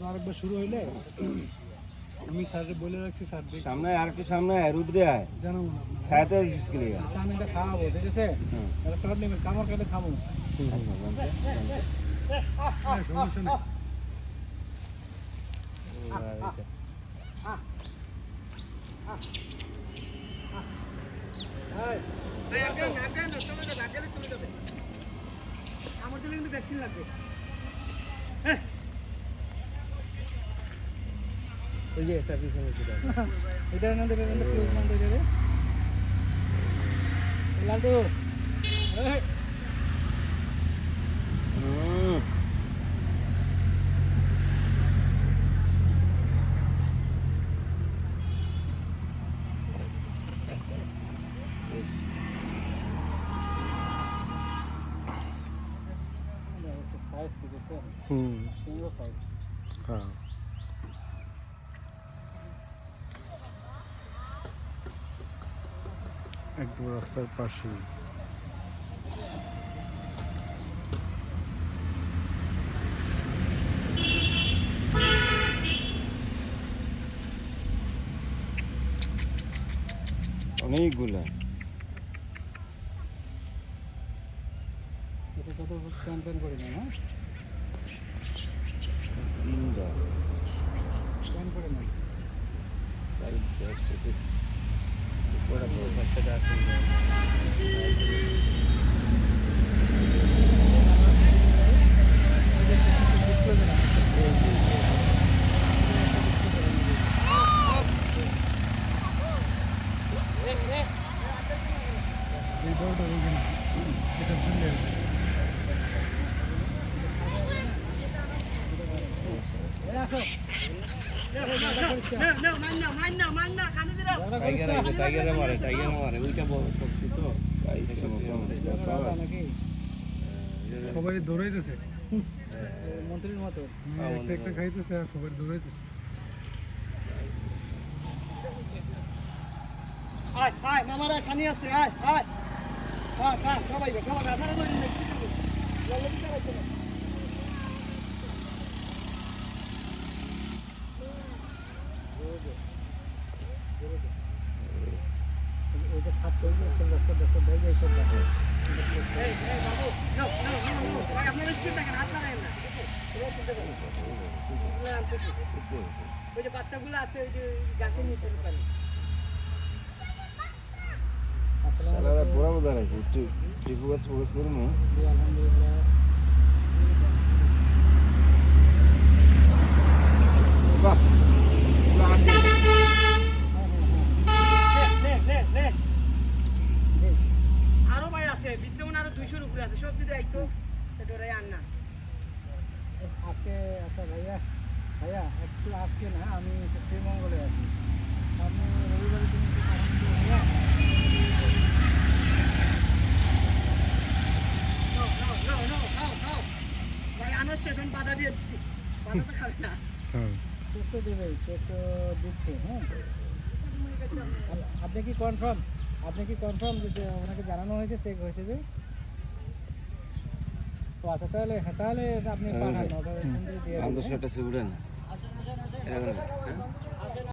আরেকবার শুরু হইলে আমি স্যারকে বলে রাখছি, স্যার সামনে আর একটু সামনে রুদ্রে আয় জানাবো না ছায়াতে আসিস কি লিগা? আমি এটা খাওয়াবো, ঠিক আছে? তাহলে কার্ড নেবেন, কামড় কাটে খাবো, সমস্যা নেই। আমার জন্য কিন্তু ভ্যাকসিন লাগবে। ওই যে একটা পিছনে ছিল এটা না দেবে মানে ক্লোজ মান দিয়ে দেবে লালটু। সাইজ কি দেখছো? সুন্দর সাইজ। হ্যাঁ একদম রাস্তার পাশে। অনেকগুলা এটা কত ক্যাম্পেইন করি না, হ্যাঁ তিনটা ক্যাম্প করে না সাইড দেখতে বড় বড় বাচ্চাটা আছে এই বড়টা ওইখানে এটা শুনলে টাইগারে মারে ওইটা বড় শক্তি তো সবাই দৌড়াইতেছে মন্ত্রীর মতো, একটা একটা খাইতেছে আর সবাই দৌড়াইতেছে। আয় আয় মামারা খানি আছে, আয় আয় আয় খা সবাই সবাই আপনারা তো ওইটা খাচ্ছে ওই যে বাচ্চাগুলো আছে ওই যে গাছের নিচে দোকানে পুরা বোঝা আছে একটু ফোকাস করুন। আলহামদুলিল্লাহ আরো ভাই আছে বিদ্যমান আরো 200 উপরে আছে সব দিতে আইতো সেটাই আন না আজকে। আচ্ছা ভাইয়া ভাইয়া একটু আজকে না আমি শ্রীমঙ্গলে আছি, আপনি রবিবারে তুমি একটু পাঠান তো ভাইয়া। ভাই আনার সেখানে বাধা দিয়ে দিচ্ছি, বাধা তো খাবে না, চেক তো দেবে, চেক তো দিচ্ছে। হ্যাঁ আপনি কি কনফার্ম, যে ওনাকে জানানো হয়েছে চেক হয়েছে যে? ও আচ্ছা তাহলে তাহলে আপনি পাঠান, দিয়ে